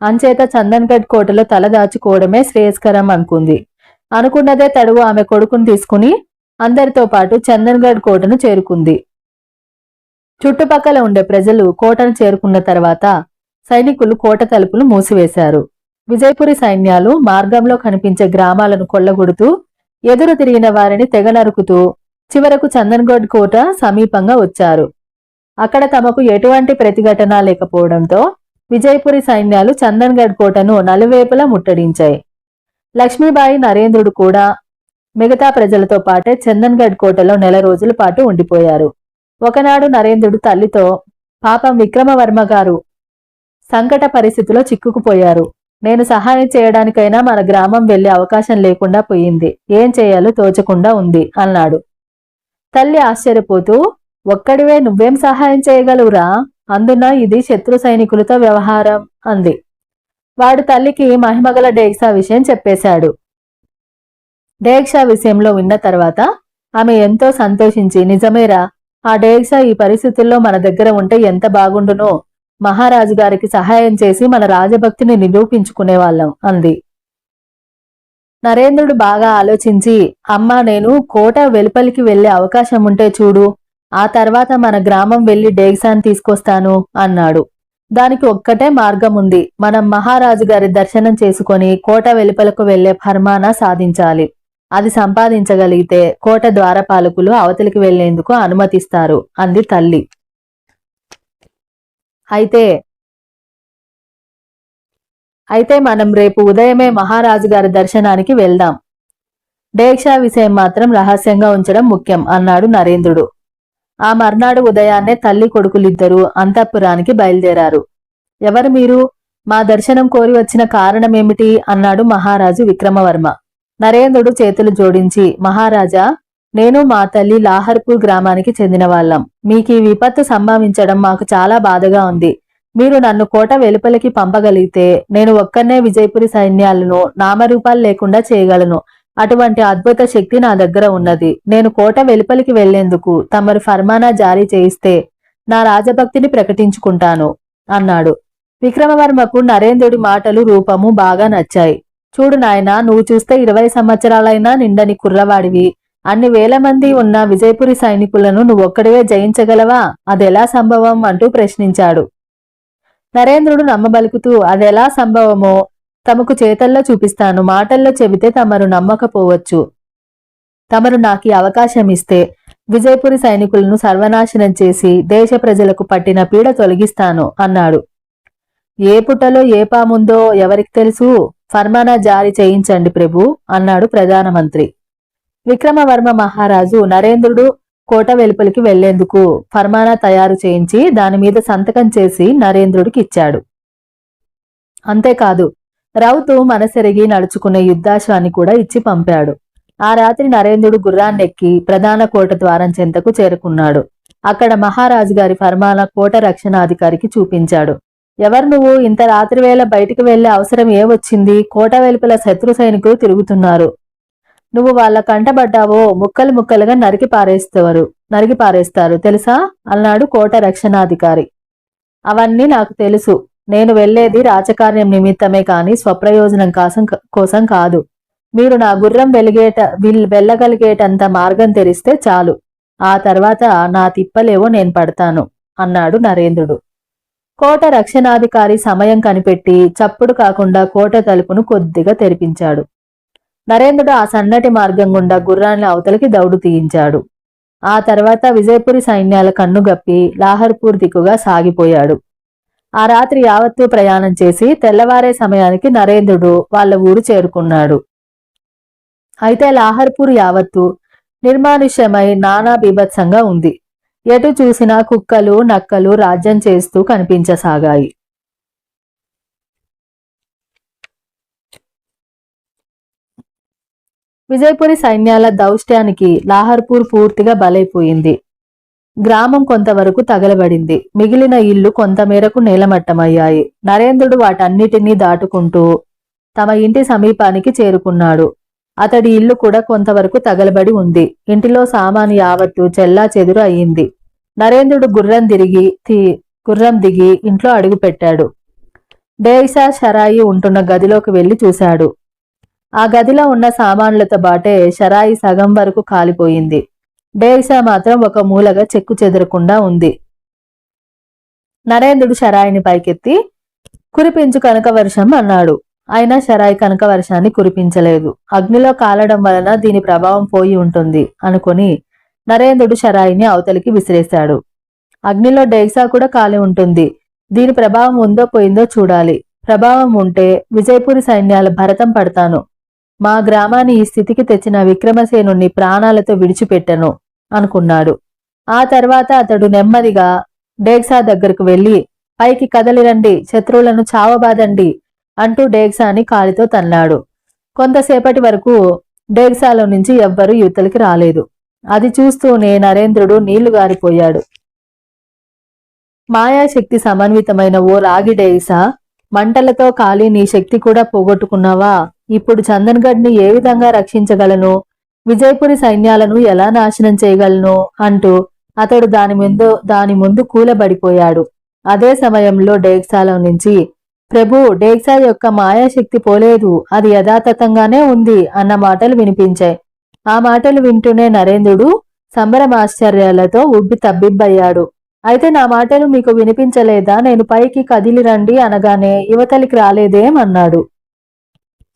అంచేత చందన్గఢ్ కోటలో తలదాచుకోవడమే శ్రేయస్కరం అనుకుంది. అనుకున్నదే తడువు ఆమె కొడుకును తీసుకుని అందరితో పాటు చందన్గఢ్ కోటను చేరుకుంది. చుట్టుపక్కల ఉండే ప్రజలు కోటను చేరుకున్న తర్వాత సైనికులు కోట తలుపులు మూసివేశారు. విజయపురి సైన్యాలు మార్గంలో కనిపించే గ్రామాలను కొల్లగొడుతూ ఎదురు తిరిగిన వారిని తెగ నరుకుతూ చివరకు చందన్గఢ్ కోట సమీపంగా వచ్చారు. అక్కడ తమకు ఎటువంటి ప్రతిఘటన లేకపోవడంతో విజయపురి సైన్యాలు చందన్గఢ్ కోటను నలువైపులా ముట్టడించాయి. లక్ష్మీబాయి నరేంద్రుడు కూడా మిగతా ప్రజలతో పాటే చందన్గఢ్ కోటలో నెల రోజుల పాటు ఉండిపోయారు. ఒకనాడు నరేంద్రుడు తల్లితో, పాపం విక్రమవర్మ గారు సంకట పరిస్థితిలో చిక్కుకుపోయారు. నేను సహాయం చేయడానికైనా మన గ్రామం వెళ్లే అవకాశం లేకుండా పోయింది. ఏం చేయాలో తోచకుండా ఉంది అన్నాడు. తల్లి ఆశ్చర్యపోతూ, ఒక్కడివే నువ్వేం సహాయం చేయగలవురా? అందున ఇది శత్రు సైనికులతో వ్యవహారం అంది. వాడు తల్లికి మహిమగల డేక్సా విషయం చెప్పేశాడు. డేక్సా విషయంలో విన్న తర్వాత ఆమె ఎంతో సంతోషించి, నిజమేరా, ఆ డేక్సా ఈ పరిస్థితుల్లో మన దగ్గర ఉంటే ఎంత బాగుండునో. మహారాజు గారికి సహాయం చేసి మన రాజభక్తిని నిరూపించుకునేవాళ్ళం అంది. నరేంద్రుడు బాగా ఆలోచించి, అమ్మా, నేను కోట వెలుపలికి వెళ్లే అవకాశం ఉంటే చూడు. ఆ తర్వాత మన గ్రామం వెళ్లి డేక్సాను తీసుకొస్తాను అన్నాడు. దానికి ఒక్కటే మార్గం ఉంది. మనం మహారాజు గారి దర్శనం చేసుకుని కోట వెలుపలకు వెళ్లే ఫర్మానా సాధించాలి. అది సంపాదించగలిగితే కోట ద్వారపాలకులు అవతలికి వెళ్లేందుకు అనుమతిస్తారు అంది తల్లి. అయితే అయితే మనం రేపు ఉదయమే మహారాజు గారి దర్శనానికి వెళ్దాం. డేక్షా విషయం మాత్రం రహస్యంగా ఉంచడం ముఖ్యం అన్నాడు నరేంద్రుడు. ఆ మర్నాడు ఉదయాన్నే తల్లి కొడుకులిద్దరూ అంతఃపురానికి బయలుదేరారు. ఎవరు మీరు? మా దర్శనం కోరి వచ్చిన కారణమేమిటి అన్నాడు మహారాజు విక్రమవర్మ. నరేంద్రుడు చేతులు జోడించి, మహారాజా, నేను మా తల్లి లాహర్పూర్ గ్రామానికి చెందిన వాళ్ళం. మీకీ విపత్తు సంభవించడం మాకు చాలా బాధగా ఉంది. మీరు నన్ను కోట వెలుపలికి పంపగలిగితే నేను ఒక్కనే విజయపురి సైన్యాలను నామరూపాలు లేకుండా చేయగలను. అటువంటి అద్భుత శక్తి నా దగ్గర ఉన్నది. నేను కోట వెలుపలికి వెళ్లేందుకు తమరు ఫర్మానా జారీ చేయిస్తే నా రాజభక్తిని ప్రకటించుకుంటాను అన్నాడు. విక్రమవర్మకు నరేంద్రుడి మాటలు రూపము బాగా నచ్చాయి. చూడు నాయనా, నువ్వు చూస్తే 20 సంవత్సరాలైనా నిండని కుర్రవాడివి. అన్ని వేల మంది ఉన్న విజయపురి సైనికులను నువ్వొక్కడివే జయించగలవా? అదెలా సంభవం అంటూ ప్రశ్నించాడు. నరేంద్రుడు నమ్మబలుకుతూ, అదెలా సంభవమో తమకు చేతల్లో చూపిస్తాను. మాటల్లో చెబితే తమరు నమ్మకపోవచ్చు. తమరు నాకీ అవకాశం ఇస్తే విజయపురి సైనికులను సర్వనాశనం చేసి దేశ ప్రజలకు పట్టిన పీడ తొలగిస్తాను అన్నాడు. ఏ పుట్టలో ఏ పాముందో ఎవరికి తెలుసు? ఫర్మానా జారీ చేయించండి ప్రభు అన్నాడు ప్రధానమంత్రి. విక్రమవర్మ మహారాజు నరేంద్రుడు కోట వెలుపలికి వెళ్లేందుకు ఫర్మానా తయారు చేయించి దానిమీద సంతకం చేసి నరేంద్రుడికి ఇచ్చాడు. అంతేకాదు, రౌతు మనసెరిగి నడుచుకునే యుద్ధాశ్వాన్ని కూడా ఇచ్చి పంపాడు. ఆ రాత్రి నరేంద్రుడు గుర్రాన్నెక్కి ప్రధాన కోట ద్వారం చెంతకు చేరుకున్నాడు. అక్కడ మహారాజు గారి ఫర్మానా కోట రక్షణాధికారికి చూపించాడు. ఎవరు నువ్వు? ఇంత రాత్రివేళ బయటికి వెళ్లే అవసరం ఏ వచ్చింది? కోట వెలుపల శత్రు సైనికులు తిరుగుతున్నారు. నువ్వు వాళ్ళ కంటబడ్డావో ముక్కలు ముక్కలుగా నరికి పారేస్తారు తెలుసా అన్నాడు కోట రక్షణాధికారి. అవన్నీ నాకు తెలుసు. నేను వెళ్లేది రాజకార్యం నిమిత్తమే కాని స్వప్రయోజనం కోసం కాదు. మీరు నా గుర్రం వెళ్ళగలిగేటంత మార్గం తెరిస్తే చాలు. ఆ తర్వాత నా తిప్పలేవో నేను పడతాను అన్నాడు నరేంద్రుడు. కోట రక్షణాధికారి సమయం కనిపెట్టి చప్పుడు కాకుండా కోట తలుపును కొద్దిగా తెరిపించాడు. నరేంద్రుడు ఆ సన్నటి మార్గం గుండా గుర్రాన్ని అవతలికి దౌడు తీయించాడు. ఆ తర్వాత విజయపురి సైన్యాల కన్నుగప్పి లాహర్పూర్ దిక్కుగా సాగిపోయాడు. ఆ రాత్రి యావత్తూ ప్రయాణం చేసి తెల్లవారే సమయానికి నరేంద్రుడు వాళ్ళ ఊరు చేరుకున్నాడు. అయితే లాహర్పూర్ యావత్తు నిర్మానుష్యమై నానా బీభత్సంగా ఉంది. ఎటు చూసినా కుక్కలు నక్కలు రాజ్యం చేస్తూ కనిపించసాగాయి. విజయపురి సైన్యాల దౌష్ట్యానికి లాహర్పూర్ పూర్తిగా బలైపోయింది. గ్రామం కొంతవరకు తగలబడింది. మిగిలిన ఇళ్లు కొంతమేరకు నేలమట్టమయ్యాయి. నరేంద్రుడు వాటన్నిటినీ దాటుకుంటూ తమ ఇంటి సమీపానికి చేరుకున్నాడు. అతడి ఇల్లు కూడా కొంతవరకు తగలబడి ఉంది. ఇంటిలో సామాను యావత్తు చెల్లా చెదురు అయ్యింది. నరేంద్రుడు గుర్రం దిగి ఇంట్లో అడుగుపెట్టాడు. డేక్షా షరాయి ఉంటున్న గదిలోకి వెళ్లి చూశాడు. ఆ గదిలో ఉన్న సామాన్లతో బాటే షరాయి సగం వరకు కాలిపోయింది. డేక్షా మాత్రం ఒక మూలగా చెక్కు చెదరకుండా ఉంది. నరేంద్రుడు షరాయిని పైకెత్తి, కురిపించు కనకవర్షం అన్నాడు. అయినా షరాయి కనకవర్షాన్ని కురిపించలేదు. అగ్నిలో కాలడం వలన దీని ప్రభావం పోయి ఉంటుంది అనుకుని నరేంద్రుడు షరాయిని అవతలికి విసిరేశాడు. అగ్నిలో డేక్షా కూడా కాలి ఉంటుంది. దీని ప్రభావం ఉందో పోయిందో చూడాలి. ప్రభావం ఉంటే విజయపురి సైన్యాల భరతం పడతాను. మా గ్రామాన్ని ఈ స్థితికి తెచ్చిన విక్రమసేనుణ్ణి ప్రాణాలతో విడిచిపెట్టను అనుకున్నాడు. ఆ తర్వాత అతడు నెమ్మదిగా డేక్షా దగ్గరకు వెళ్లి, పైకి కదలిరండి, శత్రువులను చావబాదండి అంటూ డేక్షాని కాలితో తన్నాడు. కొంతసేపటి వరకు డేక్షాలో నుంచి ఎవ్వరూ యువతలికి రాలేదు. అది చూస్తూనే నరేంద్రుడు నీళ్లు గారిపోయాడు. మాయాశక్తి సమన్వితమైన ఓ రాగి డేక్షా, మంటలతో కాలి నీ శక్తి కూడా పోగొట్టుకున్నావా? ఇప్పుడు చందన్గఢ్ని ఏ విధంగా రక్షించగలను? విజయపురి సైన్యాలను ఎలా నాశనం చేయగలను అంటూ అతడు దాని ముందు కూలబడిపోయాడు. అదే సమయంలో డేక్షాలో నుంచి, ప్రభు, డేక్షా యొక్క మాయాశక్తి పోలేదు, అది యథాతథంగానే ఉంది అన్న మాటలు వినిపించాయి. ఆ మాటలు వింటూనే నరేంద్రుడు సంబరమాశ్చర్యాలతో ఉబ్బి తబ్బిబ్బయ్యాడు. అయితే నా మాటలు మీకు వినిపించలేదా? నేను పైకి కదిలి రండి అనగానే యువతలికి రాలేదేం అన్నాడు.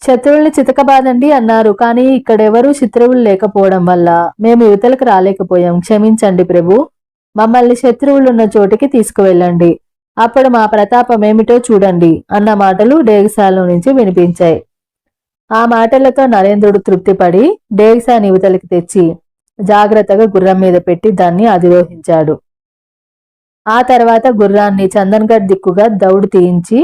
శత్రువుల్ని చితకబాదండి అన్నారు. కానీ ఇక్కడెవరూ శత్రువులు లేకపోవడం వల్ల మేము యువతలకు రాలేకపోయాం. క్షమించండి ప్రభు, మమ్మల్ని శత్రువులున్న చోటికి తీసుకువెళ్ళండి. అప్పుడు మా ప్రతాపమేమిటో చూడండి అన్న మాటలు డేగిసాలో నుంచి వినిపించాయి. ఆ మాటలతో నరేంద్రుడు తృప్తిపడి డేగిసాని యువతలకి తెచ్చి జాగ్రత్తగా గుర్రం మీద పెట్టి దాన్ని అధిరోహించాడు. ఆ తర్వాత గుర్రాన్ని చందన్గఢ్ దిక్కుగా దౌడు తీయించి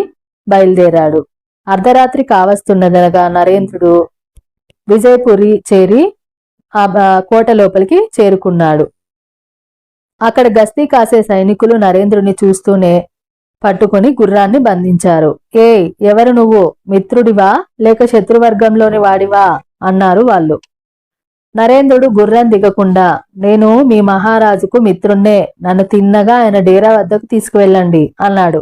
బయలుదేరాడు. అర్ధరాత్రి కావస్తున్నదనగా నరేంద్రుడు విజయపురి చేరి ఆ కోట లోపలికి చేరుకున్నాడు. అక్కడ గస్తీ కాసే సైనికులు నరేంద్రుని చూస్తూనే పట్టుకుని గుర్రాన్ని బంధించారు. ఎవరు నువ్వు? మిత్రుడివా లేక శత్రువర్గంలోని వాడివా అన్నారు వాళ్ళు. నరేంద్రుడు గుర్రం దిగకుండా, నేను మీ మహారాజుకు మిత్రున్నే, నన్ను తిన్నగా ఆయన డేరా వద్దకు తీసుకువెళ్ళండి అన్నాడు.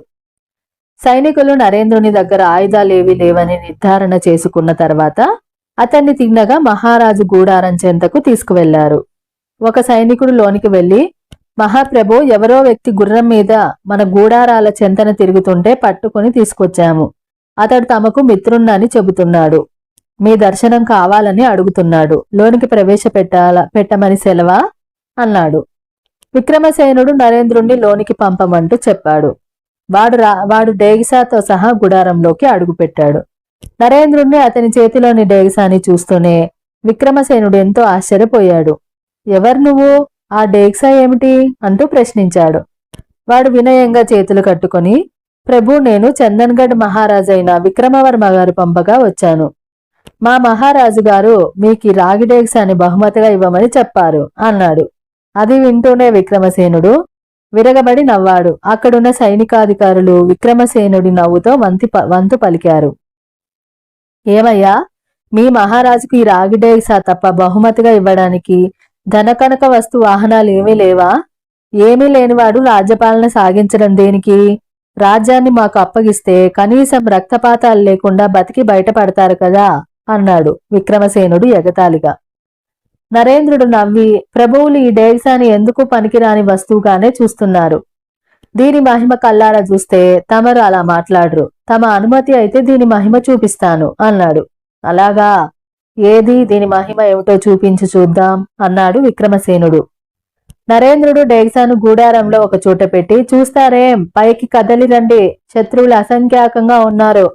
సైనికులు నరేంద్రుని దగ్గర ఆయుధాలేవీ లేవని నిర్ధారణ చేసుకున్న తర్వాత అతన్ని తిన్నగా మహారాజు గూడారం చెంతకు తీసుకువెళ్లారు. ఒక సైనికుడు లోనికి వెళ్లి, మహాప్రభు, ఎవరో వ్యక్తి గుర్రం మీద మన గూడారాల చెంతన తిరుగుతుంటే పట్టుకుని తీసుకొచ్చాము. అతడు తమకు మిత్రున్నని చెబుతున్నాడు. మీ దర్శనం కావాలని అడుగుతున్నాడు. లోనికి పెట్టమని సెలవా అన్నాడు. విక్రమసేనుడు నరేంద్రుణ్ణి లోనికి పంపమంటూ చెప్పాడు. వాడు డేగిసాతో సహా గుడారంలోకి అడుగుపెట్టాడు. నరేంద్రుణ్ణి, అతని చేతిలోని డేగిసాని చూస్తూనే విక్రమసేనుడు ఎంతో ఆశ్చర్యపోయాడు. ఎవరు నువ్వు? ఆ డేగిసా ఏమిటి అంటూ ప్రశ్నించాడు. వాడు వినయంగా చేతులు కట్టుకుని, ప్రభు, నేను చందన్గఢ్ మహారాజైన విక్రమవర్మ గారు పంపగా వచ్చాను. మా మహారాజు గారు మీకు రాగి డేగిసాని బహుమతిగా ఇవ్వమని చెప్పారు అన్నాడు. అది వింటూనే విక్రమసేనుడు విరగబడి నవ్వాడు. అక్కడున్న సైనికాధికారులు విక్రమసేనుడి నవ్వుతో వంతు పలికారు. ఏమయ్యా, మీ మహారాజుకు ఈ రాగి డేగిసా తప్ప బహుమతిగా ఇవ్వడానికి ధనకనక వస్తు వాహనాలు ఏమీ లేవా? ఏమీ లేనివాడు రాజ్యపాలన సాగించడం దేనికి? రాజ్యాన్ని మాకు అప్పగిస్తే కనీసం రక్తపాతాలు లేకుండా బతికి బయటపడతారు కదా అన్నాడు విక్రమసేనుడు ఎగతాళిగా. నరేంద్రుడు నవ్వి, ప్రభువులు ఈ డేగిసాని ఎందుకు పనికిరాని వస్తువుగానే చూస్తున్నారు. దీని మహిమ కల్లారా చూస్తే తమరు అలా మాట్లాడరు. తమ అనుమతి అయితే దీని మహిమ చూపిస్తాను అన్నాడు. అలాగా, ఏది దీని మహిమ ఏమిటో చూపించి చూద్దాం అన్నాడు విక్రమసేనుడు. నరేంద్రుడు డేగిసాను గూడారంలో ఒక చోట పెట్టి, చూస్తారేం, పైకి కదలి రండి, శత్రువులు అసంఖ్యాకంగా ఉన్నారు.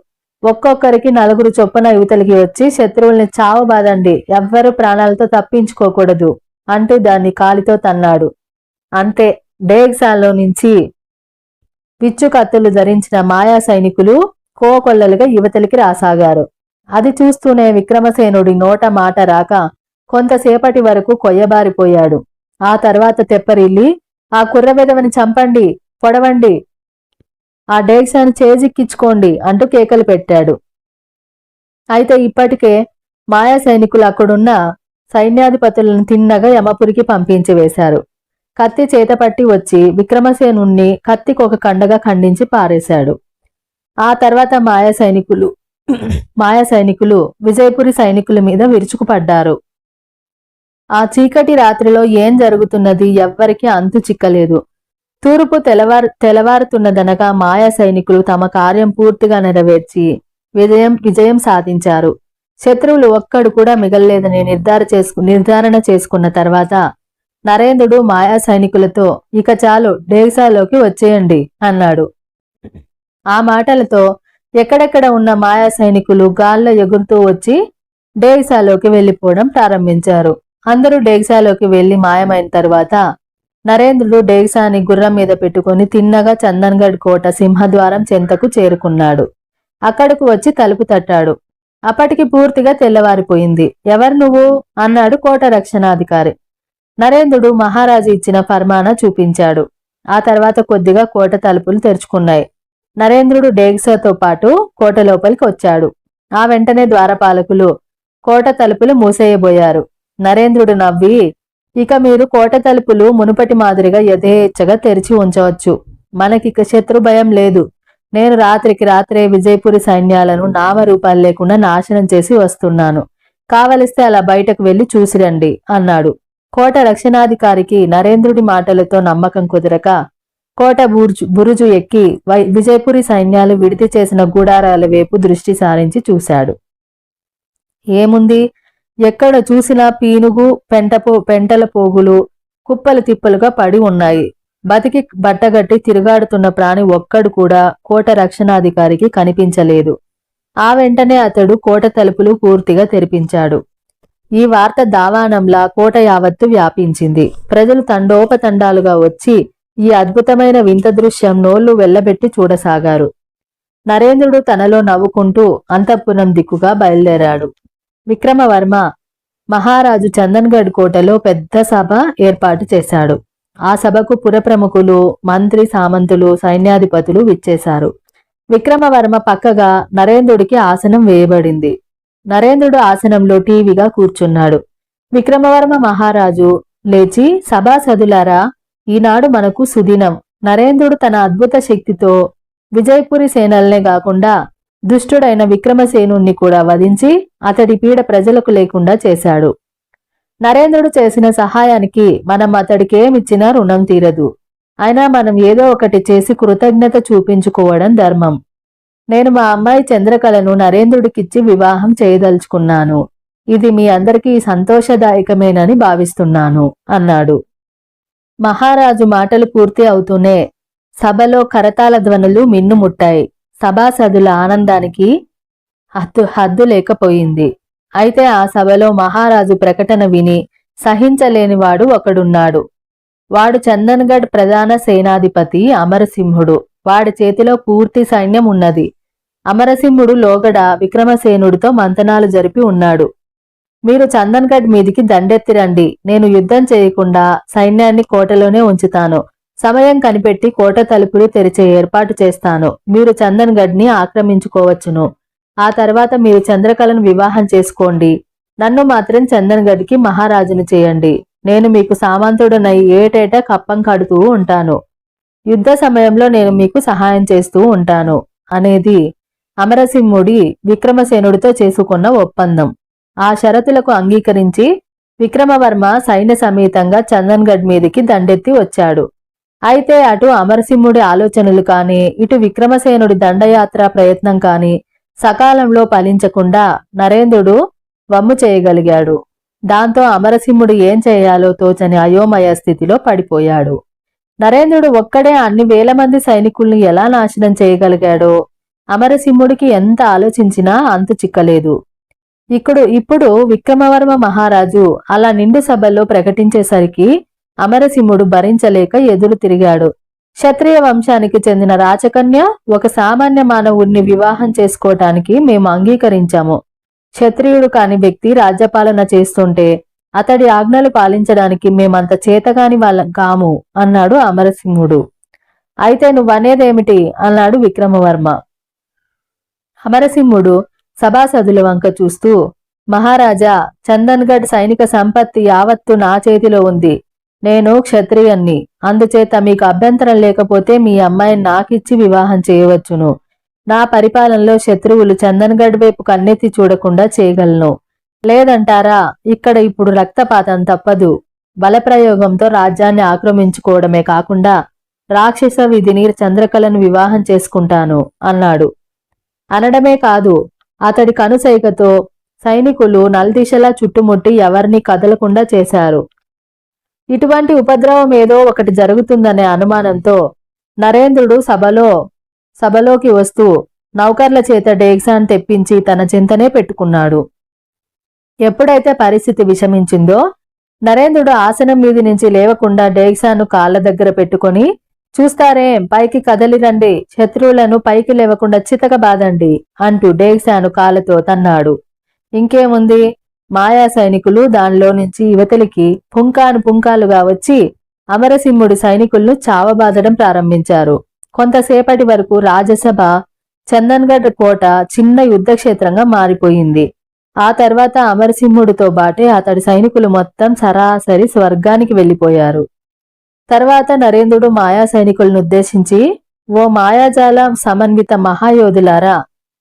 ఒక్కొక్కరికి 4 చొప్పున యువతలికి వచ్చి శత్రువుల్ని చావబాదండి, ఎవ్వరూ ప్రాణాలతో తప్పించుకోకూడదు అంటూ దాన్ని కాలితో తన్నాడు. అంతే, డేగిసాలో నుంచి పిచ్చు కత్తులు ధరించిన మాయా సైనికులు కోకొల్లలుగా యువతలికి రాసాగారు. అది చూస్తూనే విక్రమసేనుడి నోట మాట రాక కొంతసేపటి వరకు కొయ్యబారిపోయాడు. ఆ తర్వాత తెప్పరిల్లి, ఆ కుర్రవెదవని చంపండి, పొడవండి, ఆ డేగిసాను చేజిక్కించుకోండి అంటూ కేకలు పెట్టాడు. అయితే ఇప్పటికే మాయా సైనికులు అక్కడున్న సైన్యాధిపతులను తిన్నగా యమపురికి పంపించి వేశారు. కత్తి చేతపట్టి వచ్చి విక్రమసేనుణ్ణి కత్తికొక కండగా ఖండించి పారేశాడు. ఆ తర్వాత మాయా సైనికులు విజయపురి సైనికుల మీద విరుచుకుపడ్డారు. ఆ చీకటి రాత్రిలో ఏం జరుగుతున్నది ఎవ్వరికీ అంతు చిక్కలేదు. తూర్పు తెలవారుతున్నదనగా మాయా సైనికులు తమ కార్యం పూర్తిగా నెరవేర్చి విజయం సాధించారు. శత్రువులు ఒక్కడు కూడా మిగల్లేదని నిర్ధారణ చేసుకున్న తర్వాత నరేంద్రుడు మాయా సైనికులతో, ఇక చాలు, డేగిసాలోకి వచ్చేయండి అన్నాడు. ఆ మాటలతో ఎక్కడెక్కడ ఉన్న మాయా సైనికులు గాల్లో ఎగురుతూ వచ్చి డేగిసాలోకి వెళ్లిపోవడం ప్రారంభించారు. అందరూ డేగిసాలోకి వెళ్లి మాయమైన తరువాత నరేంద్రుడు డేగిసాని గుర్రం మీద పెట్టుకుని తిన్నగా చందన్గఢ్ కోట సింహద్వారం చెంతకు చేరుకున్నాడు. అక్కడకు వచ్చి తలుపు తట్టాడు. అప్పటికి పూర్తిగా తెల్లవారిపోయింది. ఎవరు నువ్వు అన్నాడు కోట రక్షణాధికారి. నరేంద్రుడు మహారాజు ఇచ్చిన ఫర్మానా చూపించాడు. ఆ తర్వాత కొద్దిగా కోట తలుపులు తెరుచుకున్నాయి. నరేంద్రుడు డేగిసాతో పాటు కోట లోపలికి వచ్చాడు. ఆ వెంటనే ద్వారపాలకులు కోట తలుపులు మూసేయబోయారు. నరేంద్రుడు నవ్వి, ఇక మీరు కోట తలుపులు మునుపటి మాదిరిగా యథేచ్ఛగా తెరిచి ఉంచవచ్చు. మనకిక శత్రు భయం లేదు. నేను రాత్రికి రాత్రే విజయపురి సైన్యాలను నామరూపాలు లేకుండా నాశనం చేసి వస్తున్నాను. కావలిస్తే అలా బయటకు వెళ్లి చూసిరండి అన్నాడు. కోట రక్షణాధికారికి నరేంద్రుడి మాటలతో నమ్మకం కుదరక కోట బురుజు ఎక్కి విజయపురి సైన్యాలు విడిది చేసిన గూడారాల వైపు దృష్టి సారించి చూశాడు. ఏముంది, ఎక్కడ చూసినా పీనుగు పెంటల పోగులు కుప్పలు తిప్పలుగా పడి ఉన్నాయి. బతికి బట్టగట్టి తిరుగాడుతున్న ప్రాణి ఒక్కడు కూడా కోట రక్షణాధికారికి కనిపించలేదు. ఆ వెంటనే అతడు కోట తలుపులు పూర్తిగా తెరిపించాడు. ఈ వార్త దావానంలా కోట యావత్తు వ్యాపించింది. ప్రజలు తండోపతండాలుగా వచ్చి ఈ అద్భుతమైన వింత దృశ్యం నోళ్లు వెళ్లబెట్టి చూడసాగారు. నరేంద్రుడు తనలో నవ్వుకుంటూ అంతఃపురం దిక్కుగా బయలుదేరాడు. విక్రమవర్మ మహారాజు చందన్గఢ్ కోటలో పెద్ద సభ ఏర్పాటు చేశాడు. ఆ సభకు పురప్రముఖులు, మంత్రి, సామంతులు, సైన్యాధిపతులు విచ్చేశారు. విక్రమవర్మ పక్కగా నరేంద్రుడికి ఆసనం వేయబడింది. నరేంద్రుడు ఆసనంలో టీవీగా కూర్చున్నాడు. విక్రమవర్మ మహారాజు లేచి, సభాసదులారా, ఈనాడు మనకు సుదినం. నరేంద్రుడు తన అద్భుత శక్తితో విజయపురి సేనల్నే కాకుండా దుష్టుడైన విక్రమసేనుణ్ణి కూడా వధించి అతడి పీడ ప్రజలకు లేకుండా చేశాడు. నరేంద్రుడు చేసిన సహాయానికి మనం అతడికేమిచ్చినా రుణం తీరదు. అయినా మనం ఏదో ఒకటి చేసి కృతజ్ఞత చూపించుకోవడం ధర్మం. నేను మా అమ్మాయి చంద్రకళను నరేంద్రుడికిచ్చి వివాహం చేయదలుచుకున్నాను. ఇది మీ అందరికీ సంతోషదాయకమేనని భావిస్తున్నాను అన్నాడు. మహారాజు మాటలు పూర్తి అవుతూనే సభలో కరతాళ ధ్వనులు మిన్నుముట్టాయి. సభాసదుల ఆనందానికి హద్దు లేకపోయింది. అయితే ఆ సభలో మహారాజు ప్రకటన విని సహించలేనివాడు ఒకడున్నాడు. వాడు చందన్గఢ్ ప్రధాన సేనాధిపతి అమరసింహుడు. వాడి చేతిలో పూర్తి సైన్యం ఉన్నది. అమరసింహుడు లోగడ విక్రమసేనుడితో మంతనాలు జరిపి ఉన్నాడు. మీరు చందన్గఢ్ మీదికి దండెత్తిరండి. నేను యుద్ధం చేయకుండా సైన్యాన్ని కోటలోనే ఉంచుతాను. సమయం కనిపెట్టి కోట తలుపులు తెరిచే ఏర్పాటు చేస్తాను. మీరు చందన్గఢ్ని ఆక్రమించుకోవచ్చును. ఆ తర్వాత మీరు చంద్రకళను వివాహం చేసుకోండి. నన్ను మాత్రం చందన్గఢ్కి మహారాజును చేయండి. నేను మీకు సామంతుడనై ఏటేటా కప్పం కడుతూ ఉంటాను. యుద్ధ సమయంలో నేను మీకు సహాయం చేస్తూ ఉంటాను అనేది అమరసింహుడి విక్రమసేనుడితో చేసుకున్న ఒప్పందం. ఆ షరతులకు అంగీకరించి విక్రమవర్మ సైన్య సమేతంగా చందన్గఢ్ మీదికి దండెత్తి వచ్చాడు. అయితే అటు అమరసింహుడి ఆలోచనలు కాని, ఇటు విక్రమసేనుడి దండయాత్ర ప్రయత్నం కాని సకాలంలో ఫలించకుండా నరేంద్రుడు వమ్ము చేయగలిగాడు. దాంతో అమరసింహుడు ఏం చేయాలో తోచని అయోమయ స్థితిలో పడిపోయాడు. నరేంద్రుడు ఒక్కడే అన్ని వేల మంది సైనికుల్ని ఎలా నాశనం చేయగలిగాడో అమరసింహుడికి ఎంత ఆలోచించినా అంతు చిక్కలేదు. ఇప్పుడు విక్రమవర్మ మహారాజు అలా నిండు సభలో ప్రకటించేసరికి అమరసింహుడు భరించలేక ఎదురు తిరిగాడు. క్షత్రియ వంశానికి చెందిన రాచకన్య ఒక సామాన్య మానవుడిని వివాహం చేసుకోవటానికి మేము అంగీకరించాము. క్షత్రియుడు కాని వ్యక్తి రాజ్యపాలన చేస్తుంటే అతడి ఆజ్ఞలు పాలించడానికి మేమంత చేతగాని వాళ్ళం కాము అన్నాడు అమరసింహుడు. అయితే నువ్వనేదేమిటి అన్నాడు విక్రమవర్మ. అమరసింహుడు సభాసదుల వంక చూస్తూ, మహారాజా, చందన్గఢ్ సైనిక సంపత్తి యావత్తు నా చేతిలో ఉంది. నేను క్షత్రియన్ని. అందుచేత మీకు అభ్యంతరం లేకపోతే మీ అమ్మాయిని నాకిచ్చి వివాహం చేయవచ్చును. నా పరిపాలనలో శత్రువులు చందన్గఢ్ వైపు కన్నెత్తి చూడకుండా చేయగలను. లేదంటారా, ఇక్కడ ఇప్పుడు రక్తపాతం తప్పదు. బలప్రయోగంతో రాజ్యాన్ని ఆక్రమించుకోవడమే కాకుండా రాక్షస విధిని చంద్రకళను వివాహం చేసుకుంటాను అన్నాడు. అనడమే కాదు, అతడి కనుసైగతో సైనికులు నల్దిశలా చుట్టుముట్టి ఎవరినీ కదలకుండా చేశారు. ఇటువంటి ఉపద్రవం ఏదో ఒకటి జరుగుతుందనే అనుమానంతో నరేంద్రుడు సభలోకి వస్తూ నౌకర్ల చేత డేగ్సాన్ తెప్పించి తన చింతనే పెట్టుకున్నాడు. ఎప్పుడైతే పరిస్థితి విషమించిందో నరేంద్రుడు ఆసనం మీది నుంచి లేవకుండా డేగ్సాన్ను కాళ్ల దగ్గర పెట్టుకొని, చూస్తారేం, పైకి కదలిరండి, శత్రువులను పైకి లేవకుండా చితకబాదండి అంటూ డేగ్సాను కాళ్లతో తన్నాడు. ఇంకేముంది, మాయా సైనికులు దానిలో నుంచి యువతలికి పుంకాలుగా వచ్చి అమరసింహుడి సైనికులను చావబాదడం ప్రారంభించారు. కొంతసేపటి వరకు రాజసభ చందన్గఢ్ కోట చిన్న యుద్ధక్షేత్రంగా మారిపోయింది. ఆ తర్వాత అమరసింహుడితో బాటే అతడి సైనికులు మొత్తం సరాసరి స్వర్గానికి వెళ్లిపోయారు. తర్వాత నరేంద్రుడు మాయా సైనికులను ఉద్దేశించి, ఓ మాయాజాల సమన్విత మహాయోధులారా,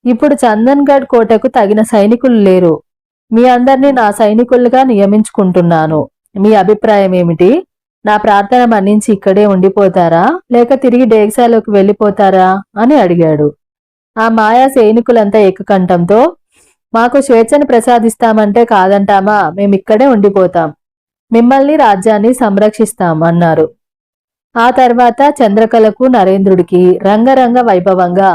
ఇప్పుడు చందన్గఢ్ కోటకు తగిన సైనికులు లేరు. మీ అందరినీ నా సైనికులుగా నియమించుకుంటున్నాను. మీ అభిప్రాయం ఏమిటి? నా ప్రార్థన మన్నించి ఇక్కడే ఉండిపోతారా, లేక తిరిగి డేగ్సాలోకి వెళ్లిపోతారా అని అడిగాడు. ఆ మాయా సైనికులంతా ఏకకంఠంతో, మాకు స్వేచ్ఛను ప్రసాదిస్తామంటే కాదంటామా, మేమిక్కడే ఉండిపోతాం. మిమ్మల్ని రాజ్యాన్ని సంరక్షిస్తాం అన్నారు. ఆ తర్వాత చంద్రకళకు నరేంద్రుడికి రంగరంగ వైభవంగా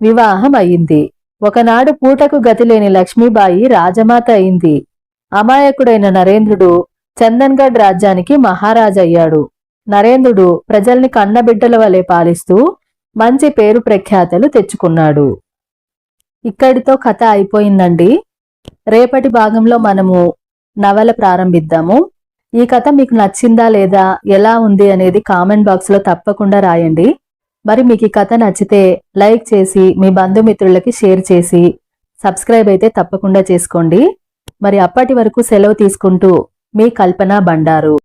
వివాహం అయింది. ఒకనాడు పూటకు గతిలేని లక్ష్మీబాయి రాజమాత అయింది. అమాయకుడైన నరేంద్రుడు చందన్గఢ్ రాజ్యానికి మహారాజయ్యాడు. నరేంద్రుడు ప్రజల్ని కన్నబిడ్డల వలె పాలిస్తూ మంచి పేరు ప్రఖ్యాతలు తెచ్చుకున్నాడు. ఇక్కడితో కథ అయిపోయిందండి. రేపటి భాగంలో మనము నవల ప్రారంభిద్దాము. ఈ కథ మీకు నచ్చిందా లేదా, ఎలా ఉంది అనేది కామెంట్ బాక్స్లో తప్పకుండా రాయండి. మరి మీకు ఈ కథ నచ్చితే లైక్ చేసి మీ బంధుమిత్రులకి షేర్ చేసి సబ్స్క్రైబ్ అయితే తప్పకుండా చేసుకోండి. మరి అప్పటి వరకు సెలవు తీసుకుంటూ మీ కల్పన బండారు.